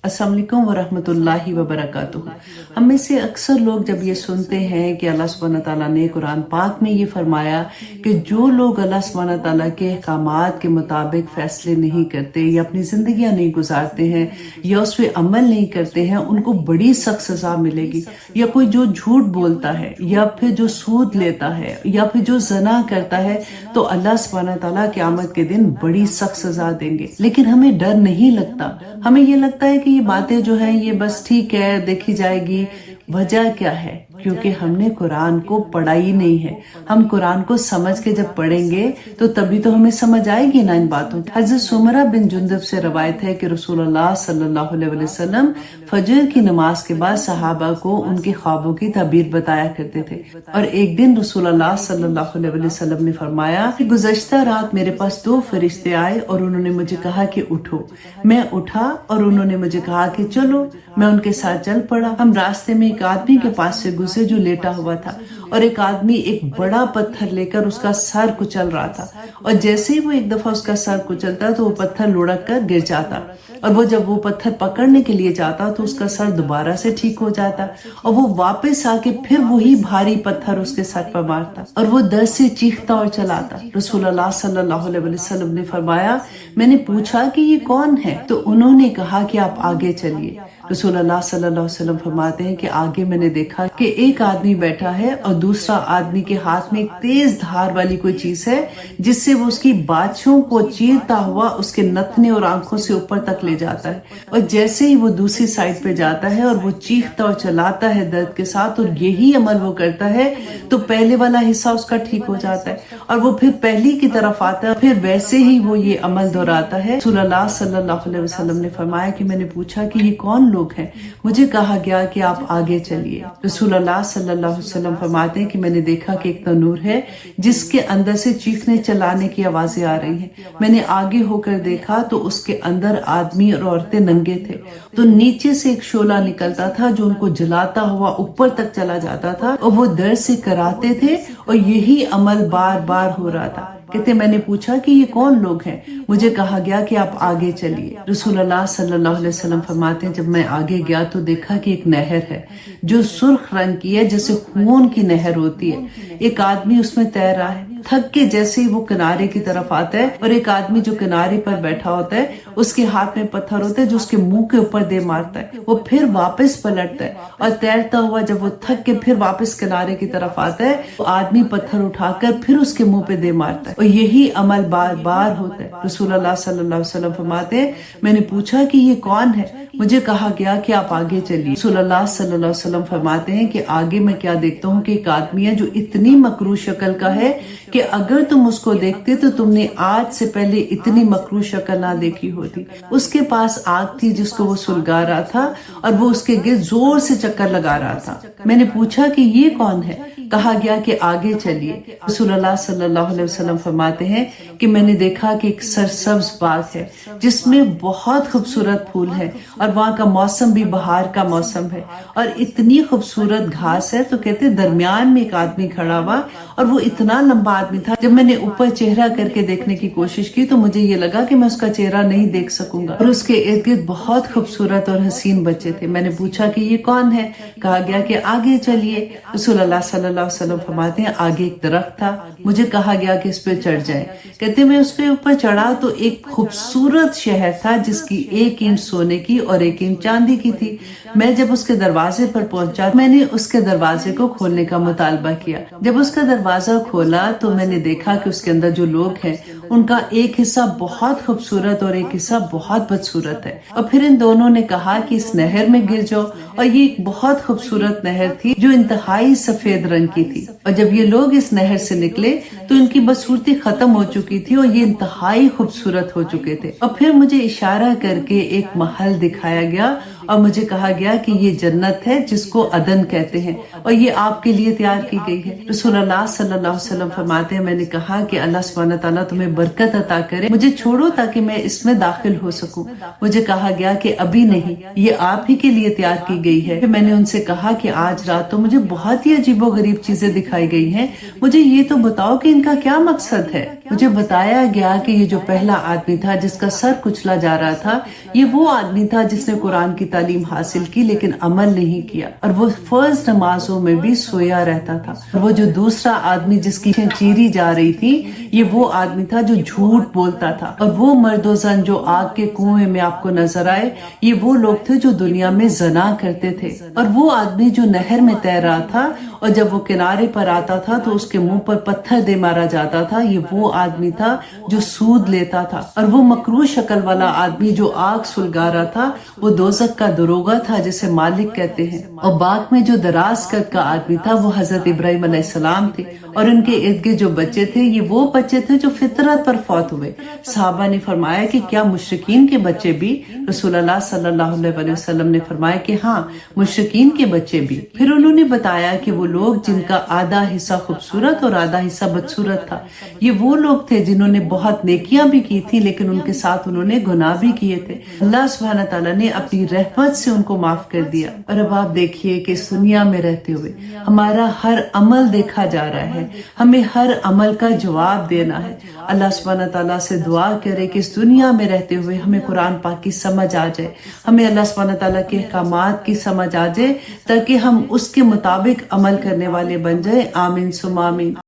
अस्सलाम वालेकुम वरहमतुल्लाहि वबरकातुहू। हम में से अक्सर लोग जब ये सुनते हैं कि अल्लाह सुब्हानहू तआला ने कुरान पाक में ये फरमाया कि जो लोग अल्लाह सुब्हानहू तआला के अहकामात के मुताबिक फैसले नहीं करते या अपनी जिंदगियां नहीं गुजारते हैं या उस पर अमल नहीं करते हैं, उनको बड़ी सख्त सजा मिलेगी। या कोई जो झूठ बोलता है या फिर जो सूद लेता है या फिर जो ज़ना करता है, तो अल्लाह सुब्हानहू तआला क़यामत के दिन बड़ी सख्त सजा देंगे। लेकिन हमें डर नहीं लगता, हमें ये लगता है कि ये बातें जो है ये बस ठीक है, देखी जाएगी। वजह क्या है? क्योंकि हमने कुरान को पढ़ा ही नहीं है। हम कुरान को समझ के जब पढ़ेंगे तो तभी तो हमें समझ आएगी ना इन बातों की। हज़रत सुमरा बिन जुंदब से रवायत है कि रसूलुल्लाह सल्लल्लाहु अलैहि वसल्लम फजर की नमाज के बाद सहाबा को उनके ख्वाबों की ताबीर बताया करते थे। और एक दिन रसूलुल्लाह सल्लल्लाहु अलैहि वसल्लम ने फरमाया कि गुज़श्ता रात मेरे पास 2 फरिश्ते आए और उन्होंने मुझे कहा कि उठो। मैं उठा और उन्होंने मुझे कहा कि चलो। मैं उनके साथ चल पड़ा। हम रास्ते में एक आदमी के पास से गुजरे जो लेटा हुआ था, और एक आदमी एक बड़ा पत्थर लेकर उसका सर कुचल रहा था। और जैसे ही वो एक दफा उसका सर कुचलता तो वो पत्थर लुढ़क कर गिर जाता, और वो जब वो पत्थर पकड़ने के लिए जाता तो उसका सर दोबारा से ठीक हो जाता, और वो वापस आके फिर वही भारी पत्थर उसके सर पर मारता और वो दर्द से चीखता और चलाता। रसूलुल्लाह सल्लल्लाहु अलैहि वसल्लम ने फरमाया, मैंने पूछा कि ये कौन है? तो उन्होंने कहा कि आप आगे चलिए। रसूलुल्लाह सल्लल्लाहु अलैहि वसल्लम फरमाते हैं कि आगे मैंने देखा कि एक आदमी बैठा है और दूसरा आदमी के हाथ में एक तेज धार वाली कोई चीज है, जिससे वो उसकी बाछों को चीरता हुआ उसके नथने और आंखों से ऊपर तक ले जाता है। और जैसे ही वो दूसरी साइड पे जाता है और वो चीखता और चलाता है दर्द के साथ, और यही अमल वो करता है तो पहले वाला हिस्सा उसका ठीक हो जाता है और वो फिर पहली की तरफ आता है। फिर वैसे ही वो ये अमल दोहराता है। रसूलुल्लाह सल्लल्लाहु अलैहि वसल्लम ने फरमाया कि मैंने पूछा कि ये कौन लोग हैं? मुझे कहा गया कि आप आगे चलिए। रसूलुल्लाह सल्लल्लाहु अलैहि वसल्लम फरमाते हैं कि मैंने देखा कि एक तनूर है जिसके अंदर से चीखने चलाने की आवाजें आ रही हैं। मैंने आगे होकर देखा तो उसके अंदर आदमी और औरतें नंगे थे। तो नीचे से एक शोला निकलता था जो उनको जलाता हुआ ऊपर तक चला जाता था, और वो दर्द से कराते थे और यही अमल बार बार हो रहा था। कहते मैंने पूछा कि ये कौन लोग हैं? मुझे कहा गया कि आप आगे चलिए। रसूलुल्लाह सल्लल्लाहु अलैहि वसल्लम फरमाते हैं, जब मैं आगे गया तो देखा कि एक नहर है जो सुर्ख रंग की है, जैसे खून की नहर होती है। एक आदमी उसमें तैर रहा है। थक के जैसे ही वो किनारे की तरफ आता है, और एक आदमी जो किनारे पर बैठा होता है उसके हाथ में पत्थर होता है जो उसके मुंह के ऊपर दे मारता है। वो फिर वापस पलटता है और तैरता हुआ जब वो थक के फिर वापस किनारे की तरफ आता है, तो आदमी पत्थर उठाकर फिर उसके मुंह पे दे मारता है, और यही अमल बार बार होता है। रसूलुल्लाह सल्लल्लाहु अलैहि वसल्लम फरमाते हैं, मैंने पूछा कि ये कौन है? मुझे कहा गया कि आप आगे चलिए। रसूलुल्लाह सल्लल्लाहु अलैहि वसल्लम फरमाते हैं कि आगे मैं क्या देखता हूँ कि एक आदमी है जो इतनी मकरू शक्ल का है कि अगर तुम उसको देखते तो तुमने आज से पहले इतनी मकरू शक्ल ना देखी होती। उसके पास आग थी जिसको वो सुलगा रहा था और वो उसके गिर्द जोर से चक्कर लगा रहा था। मैंने पूछा कि ये कौन है? कहा गया कि आगे चलिए। रसूलुल्लाह सल्लल्लाहु अलैहि वसल्लम फरमाते हैं कि मैंने देखा कि एक सरसब्ज बाग है जिसमें बहुत खूबसूरत फूल है, और वहाँ का मौसम भी बहार का मौसम है, और इतनी खूबसूरत घास है। तो कहते दरमियान में एक आदमी खड़ा हुआ, और वो इतना लंबा आदमी था, जब मैंने ऊपर चेहरा करके देखने की कोशिश की तो मुझे ये लगा कि मैं उसका चेहरा नहीं देख सकूंगा। और उसके इर्द गिर्द बहुत खूबसूरत और हसीन बच्चे थे। मैंने पूछा कि ये कौन है? कहा गया कि आगे चलिए। रसूलुल्लाह सल्लल्लाहु अलैहि वसल्लम फरमाते हैं, आगे एक दरख्त था, मुझे कहा गया कि इस पे चढ़ जाए। कहते मैं उस पे ऊपर चढ़ा तो एक खूबसूरत शहर था जिसकी 1 इंच सोने की और 1 इंच चांदी की थी। मैं जब उसके दरवाजे पर पहुंचा, मैंने उसके दरवाजे को खोलने का मुतालबा किया। जब उसका दरवाजा खोला तो मैंने देखा कि उसके अंदर जो लोग हैं उनका एक हिस्सा बहुत खूबसूरत और एक हिस्सा बहुत बदसूरत है। और फिर इन दोनों ने कहा कि इस नहर में गिर जाओ, और ये एक बहुत खूबसूरत नहर थी जो इंतहाई सफेद रंग की थी। और जब ये लोग इस नहर से निकले तो इनकी बदसूरती खत्म हो चुकी थी और ये इंतहाई खूबसूरत हो चुके थे। और फिर मुझे इशारा करके एक महल दिखाया गया, اور مجھے کہا گیا کہ یہ جنت ہے جس کو عدن کہتے ہیں اور یہ آپ کے لیے تیار کی گئی ہے۔ رسول اللہ صلی اللہ علیہ وسلم فرماتے ہیں، میں نے کہا کہ اللہ سبحانہ تعالیٰ تمہیں برکت عطا کرے، مجھے چھوڑو تاکہ میں اس میں داخل ہو سکوں۔ مجھے کہا گیا کہ ابھی نہیں، یہ آپ ہی کے لیے تیار کی گئی ہے۔ پھر میں نے ان سے کہا کہ آج رات تو مجھے بہت ہی عجیب و غریب چیزیں دکھائی گئی ہیں، مجھے یہ تو بتاؤ کہ ان کا کیا مقصد ہے۔ مجھے بتایا گیا کہ یہ جو پہلا آدمی تھا جس کا سر کچلا جا رہا تھا، یہ وہ آدمی تھا جس نے قرآن کی تعلیم حاصل کی لیکن عمل نہیں کیا، اور وہ فرض نمازوں میں بھی سویا رہتا تھا۔ وہ جو دوسرا آدمی جس کی چیری جا رہی تھی، یہ وہ آدمی تھا جو جھوٹ بولتا تھا، اور وہ مرد و زن جو آگ کے کنویں میں آپ کو نظر آئے، یہ وہ لوگ تھے جو دنیا میں زنا کرتے تھے۔ اور وہ آدمی جو نہر میں تیر رہا تھا اور جب وہ کنارے پر آتا تھا تو اس کے منہ پر پتھر دے مارا جاتا تھا، یہ وہ آدمی تھا جو سود لیتا تھا۔ اور وہ مکروہ شکل والا آدمی جو آگ سلگا رہا تھا، وہ دوزخ کا دروغہ تھا جسے مالک کہتے ہیں۔ اور باغ میں جو دراز قد کا آدمی تھا وہ حضرت ابراہیم علیہ السلام تھے، اور ان کے ارد گرد جو بچے تھے یہ وہ بچے تھے جو فطرت پر فوت ہوئے۔ صحابہ نے فرمایا کہ کیا مشرکین کے بچے بھی؟ رسول اللہ صلی اللہ علیہ وسلم نے فرمایا کہ ہاں، مشرکین کے بچے بھی۔ پھر انہوں نے بتایا کہ وہ لوگ جن کا آدھا حصہ خوبصورت اور آدھا حصہ بدصورت تھا، یہ وہ لوگ تھے جنہوں نے بہت نیکیاں بھی کی تھی لیکن ان کے ساتھ انہوں نے گناہ بھی کیے تھے۔ اللہ سبحانہ تعالیٰ نے اپنی رحمت سے ان کو معاف کر دیا۔ اور اب آپ دیکھیے کہ اس دنیا میں رہتے ہوئے ہمارا ہر عمل دیکھا جا رہا ہے، ہمیں ہر عمل کا جواب دینا ہے۔ اللہ سبحانہ تعالیٰ سے دعا کرے کہ اس دنیا میں رہتے ہوئے ہمیں قرآن پاک کی سمجھ آ جائے، ہمیں اللہ سبحانہ تعالیٰ کے احکامات کی سمجھ آ جائے، تاکہ ہم اس کے مطابق عمل کرنے والے بن جائیں۔ آمین ثم آمین۔